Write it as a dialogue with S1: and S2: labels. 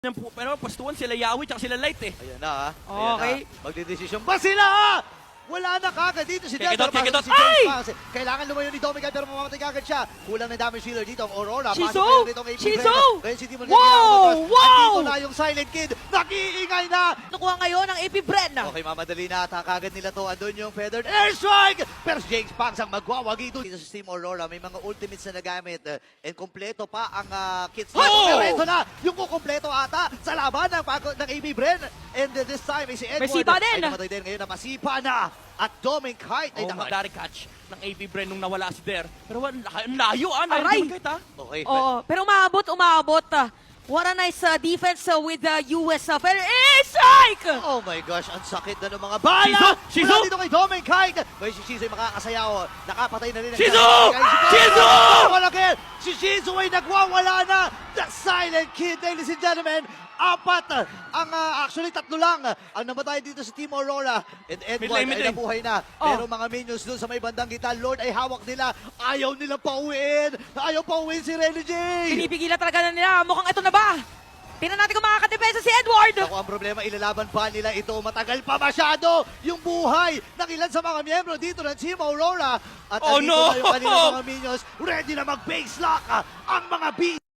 S1: Pero pastuan sila Yawi at sila Light eh.
S2: Ayan na,
S3: Okay.
S2: magdidesisyon ba sila? Wala na kagad dito si
S1: Check it out,
S2: Delta.
S1: check it out.
S2: Si James
S1: Ay!
S2: Pang. Kailangan lumayo ni Domigan pero mamamatay kagad siya. Kulang na damage healer dito ang Aurora.
S3: Shizu!
S2: Pasok dito ang AP
S3: Shizu!
S2: Brenner. Ngayon si Demon
S3: Wow!
S2: At
S3: Wow!
S2: dito na yung Silent Kid. Nakiingay na.
S3: Nakuha ngayon ang AP Bren.
S2: Okay, mamadali na ata kagad nila to. Andun yung Feathered Airstrike. Pero si James Pang ang magwawagi dito sa Team Aurora. May mga ultimates na nagamit. And kompleto pa ang kits nito.
S1: Oh!
S2: Pero ito na yung kukompleto ata sa laban ng AP Bren. And this time ay si Edward.
S3: May sipa din.
S2: Ay namatay din ngayon na masipa na. At Doming Kite ay
S1: Dari catch ng AB Bren nung nawala si Der. Pero ang layo
S3: Aray!
S1: Kahit ha.
S2: Okay.
S3: Oo, pero umabot. What a nice defense with the US. Pero strike!
S2: Oh my gosh, ang sakit na ng mga bala!
S1: Shizu!
S2: Mula dito kay Doming Kite! Ngayon si Shizu ay makakasayaw. Nakapatay na rin.
S1: Shizu!
S2: Shizu!
S1: Shizu!
S2: Si Shizu ay nagwawala na! The Silent Kid, ladies and gentlemen! Apat! Actually, tatlo lang ang namatay dito sa Team Aurora. And Edward
S1: Mid
S2: ay
S1: lane.
S2: nabuhay na. Pero mga minions doon sa may bandang gitna, Lord ay hawak nila. Ayaw nilang pauwiin! Ayaw pauwiin si Renny J!
S3: Pinipigilan talaga na nila. Mukhang ito na ba? Tingnan natin kung makakadepensa si Edward.
S2: Ako ang problema, ilalaban pa nila ito. Matagal pa masyado yung buhay ng ilan sa mga miyembro dito ng Team Aurora. At
S1: Oh,
S2: andito
S1: no!
S2: na yung kanilang mga minions. Ready na mag-base lock ang mga